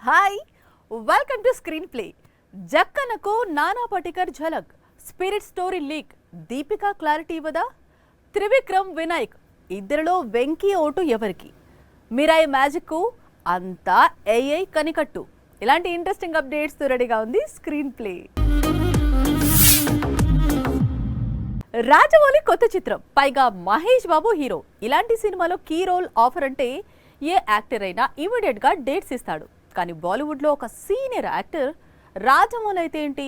Hi, welcome to screen play. జక్కనకు నానా పాటేకర్ ఝలక్, Spirit story leak, Deepika clarity ఇవ్వదా? త్రివిక్రమ్ వినాయక్ ఇద్దరిలో వెంకీ ఓటు ఎవరికి? మిరాయి మ్యాజిక్ అంతా ఏఐ కనికట్టు. ఇలాంటి ఇంట్రెస్టింగ్ అప్డేట్స్ రెడీగా ఉంది స్క్రీన్ ప్లే. రాజమౌళి కొత్త చిత్రం, పైగా మహేష్ బాబు హీరో. ఇలాంటి సినిమాలో కీ రోల్ ఆఫర్ అంటే ఏ యాక్టర్ అయినా ఇమీడియట్ గా డేట్స్ ఇస్తాడు. కానీ బాలీవుడ్ లో ఒక సీనియర్ యాక్టర్ రాజమౌళి అయితే ఏంటి,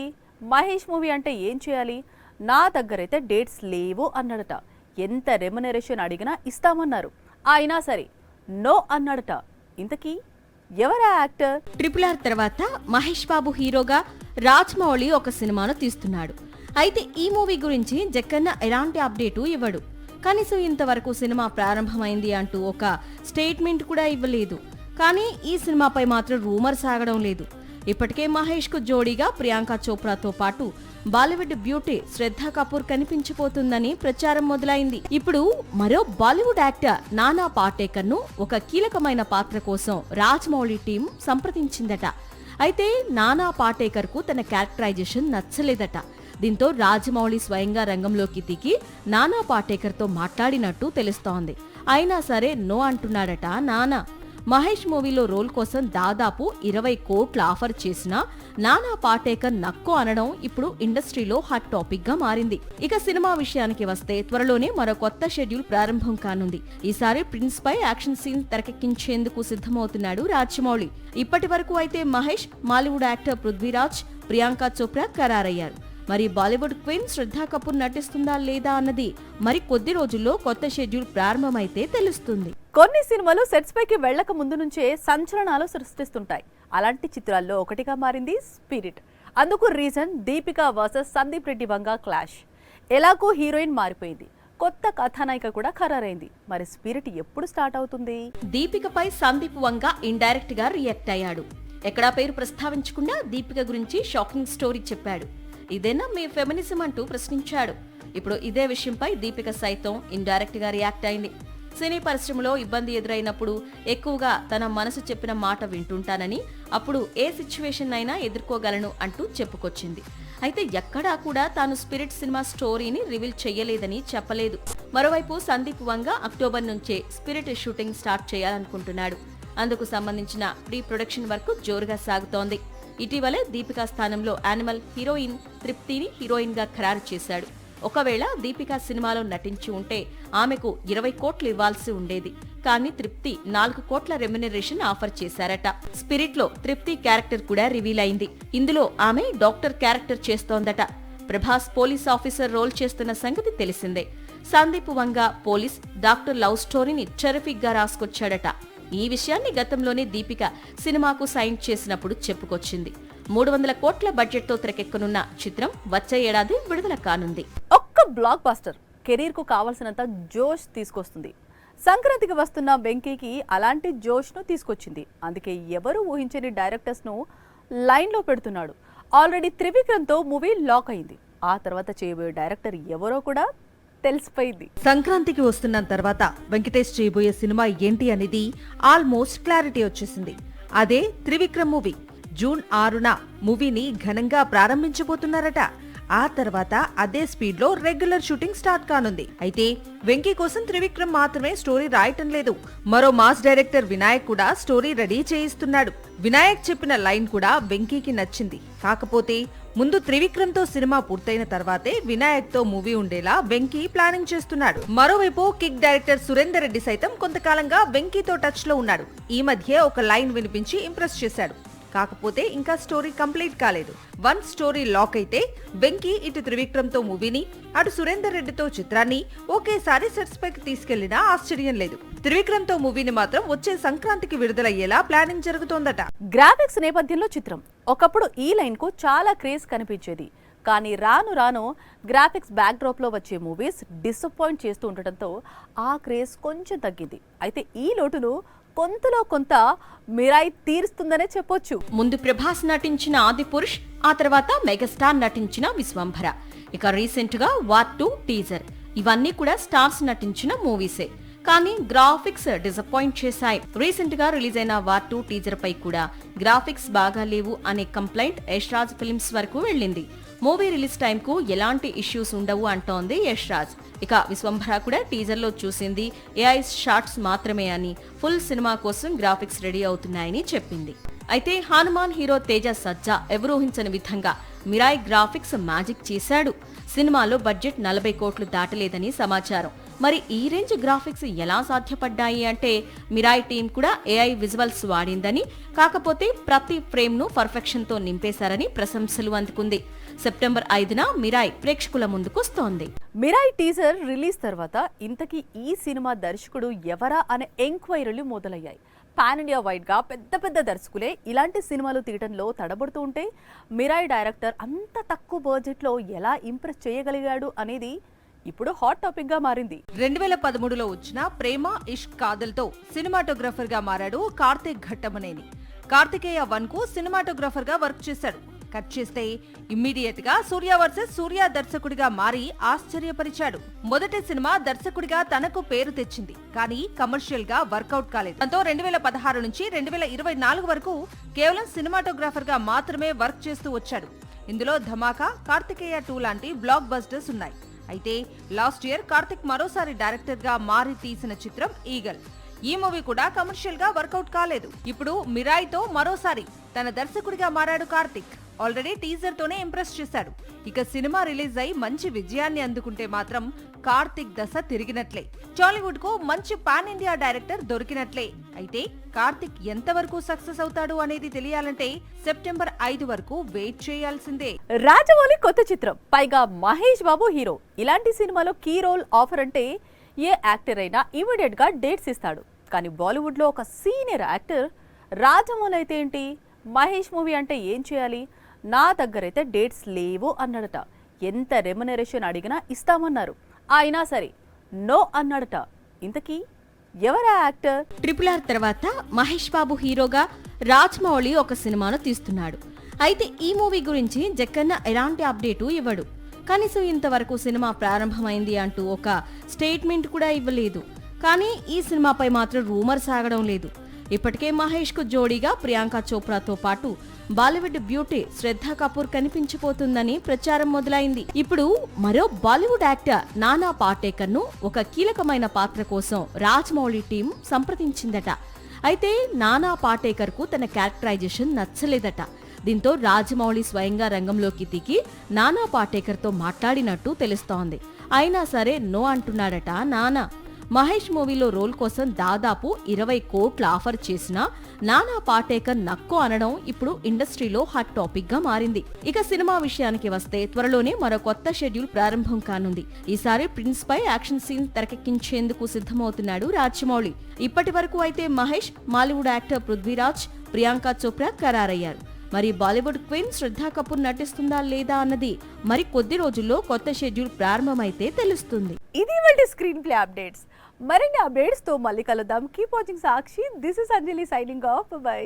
మహేష్ మూవీ అంటే ఏం చేయాలి, నా దగ్గరైతే డేట్స్ లేవు అన్నాడట. ఎంత రెమ్యునరేషన్ అడిగినా ఇస్తామన్నారు, అయినా సరే నో అన్నాడట. ఇంతకీ ఎవరా యాక్టర్? RRR తర్వాత మహేష్ బాబు హీరోగా రాజమౌళి ఒక సినిమాను తీస్తున్నాడు. అయితే ఈ మూవీ గురించి జక్కన్న ఎలాంటి అప్డేటు ఇవ్వడు. కనీసం ఇంతవరకు సినిమా ప్రారంభమైంది అంటూ ఒక స్టేట్మెంట్ కూడా ఇవ్వలేదు. కానీ ఈ సినిమాపై మాత్రం రూమర్ సాగడం లేదు. ఇప్పటికే మహేష్ కు జోడీగా ప్రియాంక చోప్రాతో పాటు బాలీవుడ్ బ్యూటీ శ్రద్ధా కపూర్ కనిపించిపోతుందని ప్రచారం మొదలైంది. ఇప్పుడు మరో బాలీవుడ్ యాక్టర్ నానా పాటేకర్ ను ఒక కీలకమైన పాత్ర కోసం రాజమౌళి టీం సంప్రదించిందట. అయితే నానా పాటేకర్ కు తన క్యారెక్టరైజేషన్ నచ్చలేదట. దీంతో రాజమౌళి స్వయంగా రంగంలోకి దిగి నానా పాటేకర్ తో మాట్లాడినట్టు తెలుస్తోంది. అయినా సరే నో అంటున్నాడట నానా. మహేష్ మూవీలో రోల్ కోసం దాదాపు 20 కోట్ల ఆఫర్ చేసినా నానా పాటేకర్ నక్కు అనడం ఇప్పుడు ఇండస్ట్రీలో హాట్ టాపిక్ గా మారింది. ఇక సినిమా విషయానికి వస్తే త్వరలోనే మరో కొత్త షెడ్యూల్ ప్రారంభం కానుంది. ఈసారి ప్రిన్స్ పై యాక్షన్ సీన్ తెరకెక్కించేందుకు సిద్ధమవుతున్నాడు రాజమౌళి. ఇప్పటి వరకు అయితే మహేష్, మాలీవుడ్ యాక్టర్ పృథ్వీరాజ్, ప్రియాంక చోప్రా ఖరారయ్యారు. మరి బాలీవుడ్ క్వీన్ శ్రద్ధా కపూర్ నటిస్తుందా లేదా అన్నది మరి కొద్ది రోజుల్లో కొత్త షెడ్యూల్ ప్రారంభమైతే తెలుస్తుంది. కొన్ని సినిమాలు సెట్స్ పైకి వెళ్లక ముందు నుంచే సంచలనాలు సృష్టిస్తుంటాయి. అలాంటి చిత్రాల్లో ఒకటిగా మారింది స్పిరిట్. అందుకు reason Deepika versus Sandeep Reddy Vanga clash. ఎలాగో హీరోయిన్ మారిపోయింది, కొత్త కథానాయిక కూడా ఖరారైంది. మరి స్పిరిట్ ఎప్పుడు స్టార్ట్ అవుతుంది? దీపికపై సందీప్ వంగ ఇండైరెక్ట్ గా రియాక్ట్ అయ్యాడు. ఎక్కడా పేరు ప్రస్తావించకుండా దీపిక గురించి షాకింగ్ స్టోరీ చెప్పాడు. ఇదేనా మీ ఫెమినిజం అంటూ ప్రశ్నించాడు. ఇప్పుడు ఇదే విషయంపై దీపిక సైతం ఇండైరెక్ట్ గా రియాక్ట్ అయింది. సినీ పరిశ్రమలో ఇబ్బంది ఎదురైనప్పుడు ఎక్కువగా తన మనసు చెప్పిన మాట వింటుంటానని, అప్పుడు ఏ సిచ్యువేషన్ అయినా ఎదుర్కోగలను అంటూ చెప్పుకొచ్చింది. అయితే ఎక్కడా కూడా తాను స్పిరిట్ సినిమా స్టోరీని రివీల్ చెయ్యలేదని చెప్పలేదు. మరోవైపు సందీప్ వంగ అక్టోబర్ నుంచే స్పిరిట్ షూటింగ్ స్టార్ట్ చేయాలనుకుంటున్నాడు. అందుకు సంబంధించిన ప్రీ ప్రొడక్షన్ వర్క్ జోరుగా సాగుతోంది. ఇటీవలే దీపికా స్థానంలో యానిమల్ హీరోయిన్ తృప్తిని హీరోయిన్ గా ఖరారు చేశాడు. ఒకవేళ దీపికా సినిమాలో నటించి ఉంటే ఆమెకు 20 కోట్లు ఇవ్వాల్సి ఉండేది. కానీ తృప్తి 4 కోట్ల రెమ్యునరేషన్ ఆఫర్ చేశారట. స్పిరిట్ లో తృప్తి క్యారెక్టర్ కూడా రివీల్ అయింది. ఇందులో ఆమె డాక్టర్ క్యారెక్టర్ చేస్తోందట. ప్రభాస్ పోలీస్ ఆఫీసర్ రోల్ చేస్తున్న సంగతి తెలిసిందే. Sandeep Vanga police doctor love స్టోరీని టెరిఫిక్ గా రాసుకొచ్చాడట. ఈ విషయాన్ని గతంలోనే దీపిక సినిమాకు సైన్ చేసినప్పుడు చెప్పుకొచ్చింది. 300 కోట్ల బడ్జెట్ తో తెరకెక్కనున్న చిత్రం వచ్చే ఏడాది విడుదల కానుంది. ఒక్క బ్లాక్ బస్టర్ కెరీర్ కు కావాల్సినంత జోష్ తీసుకొస్తుంది. సంక్రాంతికి వస్తున్న వెంకీకి అలాంటి జోష్ ను తీసుకొచ్చింది. అందుకే ఎవరు ఊహించని డైరెక్టర్స్ ను లైన్ లో పెడుతున్నాడు. ఆల్రెడీ త్రివిక్రమ్ తో మూవీ లాక్ అయింది. ఆ తర్వాత చేయబోయే డైరెక్టర్ ఎవరో కూడా తెలిసిపోయింది. సంక్రాంతికి వస్తున్న తర్వాత వెంకటేష్ చేయబోయే సినిమా ఏంటి అనేది ఆల్మోస్ట్ క్లారిటీ వచ్చేసింది. అదే త్రివిక్రమ్ మూవీ. జూన్ 6న మూవీని ఘనంగా ప్రారంభించబోతున్నారట. ఆ తర్వాత అదే స్పీడ్ లో రెగ్యులర్ షూటింగ్ స్టార్ట్ కానుంది. అయితే వెంకీ కోసం త్రివిక్రమ్ మాత్రమే స్టోరీ రాయటం లేదు, మరో మాస్ డైరెక్టర్ వినాయక్ కూడా స్టోరీ రెడీ చేయిస్తున్నాడు. వినాయక్ చెప్పిన లైన్ కూడా వెంకీకి నచ్చింది. కాకపోతే ముందు త్రివిక్రమ్ తో సినిమా పూర్తయిన తర్వాతే వినాయక్ తో మూవీ ఉండేలా వెంకీ ప్లానింగ్ చేస్తున్నాడు. మరోవైపు కిక్ డైరెక్టర్ సురేందర్ రెడ్డి సైతం కొంతకాలంగా వెంకీతో టచ్ లో ఉన్నాడు. ఈ మధ్య ఒక లైన్ వినిపించి ఇంప్రెస్ చేశాడు. కాకపోతే ఇంకా స్టోరీ కంప్లీట్ కాలేదు. వన్ స్టోరీ లాక్ అయితే వెంకీ ఇటు త్రివిక్రమ్ తో మూవీని, అటు సురేందర్ రెడ్డితో చిత్రాన్ని ఒకేసారి సెట్స్ పైకి తీసుకెళ్లినా ఆశ్చర్యం లేదు. త్రివిక్రమ్ తో మూవీని మాత్రం వచ్చే సంక్రాంతికి విడుదలయ్యేలా ప్లానింగ్ జరుగుతోందట. గ్రాఫిక్స్ నేపథ్యంలో చిత్రం. ఒకప్పుడు ఈ లైన్ కు చాలా క్రేజ్ కనిపించేది. కానీ రాను రాను గ్రాఫిక్స్ బ్యాక్ డ్రాప్ లో వచ్చే మూవీస్ డిసప్పాయింట్ చేస్తూ ఉండటంతో ఆ క్రేజ్ కొంచెం తగ్గింది. అయితే ఈ లోటును కొంతలో కొంత మిరాయి తీరుస్తుందనే చెప్పొచ్చు. ముందు ప్రభాస్ నటించిన ఆదిపురుష్, ఆ తర్వాత మెగాస్టార్ నటించిన విశ్వంభర, ఇక రీసెంట్ గా వార్ 2 టీజర్, ఇవన్నీ కూడా స్టార్స్ నటించిన మూవీసే. కానీ గ్రాఫిక్స్ డిసప్పాయింట్ చేశాయి. రీసెంట్ గా రిలీజ్ అయిన వార్ 2 టీజర్ పై కూడా గ్రాఫిక్స్ బాగా లేవు అనే కంప్లైంట్ యష్ రాజ్ ఫిల్మ్స్ వరకు వెళ్ళింది. మూవీ రిలీజ్ టైం కు ఎలాంటి ఇష్యూస్ ఉండవు అంటోంది యష్ రాజ్. ఇక విశ్వంభర కూడా టీజర్ లో చూసింది AI షార్ట్స్ మాత్రమే అని, ఫుల్ సినిమా కోసం గ్రాఫిక్స్ రెడీ అవుతున్నాయని చెప్పింది. అయితే హనుమాన్ హీరో తేజ సజ్జా ఎవరూ ఊహించని విధంగా మిరాయ్ గ్రాఫిక్స్ మ్యాజిక్ చేశాడు. సినిమాలో బడ్జెట్ 40 కోట్లు దాటలేదని సమాచారం. మరి ఈ రేంజ్ గ్రాఫిక్స్ ఎలా సాధ్యపడ్డాయి అంటే మిరాయ్ టీం కూడా AI విజువల్స్ వాడిందని, కాకపోతే ప్రతి ఫ్రేమ్ ను పర్ఫెక్షన్ తో నింపేశారని ప్రశంసలు అందుకుంది. సెప్టెంబర్ 5న మిరాయ్ ప్రేక్షకుల ముందుకొస్తోంది. మిరాయ్ టీజర్ రిలీజ్ తర్వాత ఇంతకీ ఈ సినిమా దర్శకుడు ఎవరా అనే ఎంక్వైరీలు మొదలయ్యాయి. పాన్ ఇండియా వైడ్ గా పెద్ద పెద్ద దర్శకులే ఇలాంటి సినిమాలు తీయడంలో తడబడుతూ ఉంటే మిరాయ్ డైరెక్టర్ అంత తక్కువ బడ్జెట్ లో ఎలా ఇంప్రెస్ చేయగలిగాడు అనేది ఇప్పుడు హాట్ టాపిక్ గా మారింది. 2013లో వచ్చిన ప్రేమ ఇష్క్ కాదల్తో సినిమాటోగ్రఫర్ గా మారాడు కార్తిక్ ఘట్టమనేని. కార్తికేయ 1 కు సినిమాటోగ్రఫర్ గా వర్క్ చేశాడు. కట్ చేస్తే ఇమ్మీడియట్ గా సూర్య వర్సెస్ సూర్య దర్శకుడిగా మారి ఆశ్చర్యపరిచాడు. మొదటి సినిమా దర్శకుడిగా తనకు పేరు తెచ్చింది, కానీ కమర్షియల్ గా వర్కౌట్ కాలేదు. దాంతో 2016 నుంచి 2024 వరకు కేవలం సినిమాటోగ్రాఫర్ గా మాత్రమే వర్క్ చేస్తూ వచ్చాడు. ఇందులో ధమాకా, కార్తికేయ 2 లాంటి బ్లాక్ బస్టర్స్ ఉన్నాయి. అయితే లాస్ట్ ఇయర్ కార్తిక్ మరోసారి డైరెక్టర్ గా మారి తీసిన చిత్రం ఈగల్. ఈ మూవీ కూడా కమర్షియల్ గా వర్కౌట్ కాలేదు. ఇప్పుడు మిరాయ్ తో మరోసారి తన దర్శకుడిగా మారాడు కార్తిక్. ఆల్రెడీ టీజర్ తోనే ఇంప్రెస్ చేశాడు. ఇక సినిమా రిలీజ్ అయి మంచి విజయాన్ని అందుకుంటే మాత్రం కార్తిక్ దశ తిరిగినట్లే. టాలీవుడ్ కు మంచి పాన్ ఇండియా డైరెక్టర్ దొరికినట్లే. అయితే కార్తిక్ ఎంతవరకు సక్సెస్ అవుతాడు అనేది తెలియాలంటే సెప్టెంబర్ 5 వరకు వెయిట్ చేయాల్సిందే. రాజమౌళి కొత్త చిత్రం, పైగా మహేష్ బాబు హీరో. ఇలాంటి సినిమాలో కీ రోల్ ఆఫర్ అంటే ఏ యాక్టర్ అయినా ఇమీడియట్ గా డేట్స్ ఇస్తాడు. కానీ బాలీవుడ్ లో ఒక సీనియర్ యాక్టర్ రాజమౌళి అయితే ఏంటి, మహేష్ మూవీ అంటే ఏం చేయాలి, నా దగ్గరైతే డేట్స్ లేవు అన్నాడట. ఎంత రెమ్యునరేషన్ అడిగినా ఇస్తామన్నారు, అయినా సరే నో అన్నాడట. ఇంతకీ ఎవరా యాక్టర్? RRR తర్వాత మహేష్ బాబు హీరోగా రాజమౌళి ఒక సినిమాను తీస్తున్నాడు. అయితే ఈ మూవీ గురించి జక్కన్న ఎలాంటి అప్డేటు ఇవ్వడు. కనీసం ఇంతవరకు సినిమా ప్రారంభమైంది అంటూ ఒక స్టేట్మెంట్ కూడా ఇవ్వలేదు. కానీ ఈ సినిమాపై మాత్రం రూమర్ సాగడం లేదు. ఇప్పటికే మహేష్ కు జోడీగా ప్రియాంక చోప్రాతో పాటు బాలీవుడ్ బ్యూటీ శ్రద్ధా కపూర్ కనిపించిపోతుందని ప్రచారం మొదలైంది. ఇప్పుడు మరో బాలీవుడ్ యాక్టర్ నానా పాటేకర్ ను ఒక కీలకమైన పాత్ర కోసం రాజమౌళి టీం సంప్రదించిందట. అయితే నానా పాటేకర్ కు తన క్యారెక్టరైజేషన్ నచ్చలేదట. దీంతో రాజమౌళి స్వయంగా రంగంలోకి దిగి నానా పాటేకర్ తో మాట్లాడినట్టు తెలుస్తోంది. అయినా సరే నో అంటున్నాడట నానా. మహేష్ మూవీలో రోల్ కోసం దాదాపు 20 కోట్ల ఆఫర్ చేసినా నానా పాటేకర్ నక్కో అనడం ఇప్పుడు ఇండస్ట్రీలో హాట్ టాపిక్ గా మారింది. ఇక సినిమా విషయానికి వస్తే త్వరలోనే మరో కొత్త షెడ్యూల్ ప్రారంభం కానుంది. ఈసారి ప్రిన్స్ పై యాక్షన్ సీన్ తెరకెక్కించేందుకు సిద్ధమవుతున్నాడు రాజమౌళి. ఇప్పటి వరకు అయితే మహేష్, మాలీవుడ్ యాక్టర్ పృథ్వీరాజ్, ప్రియాంక చోప్రా ఖరారయ్యారు. మరి బాలీవుడ్ క్వీన్ శ్రద్ధా కపూర్ నటిస్తుందా లేదా అన్నది మరి కొద్ది రోజుల్లో కొత్త షెడ్యూల్ ప్రారంభమైతే తెలుస్తుంది. ఇది వాళ్ళ స్క్రీన్ ప్లే అప్డేట్స్. మరిన్ని అప్డేట్స్ తో మళ్ళీ కలుద్దాం. Keep watching Sakshi. This is Anjali signing off. By.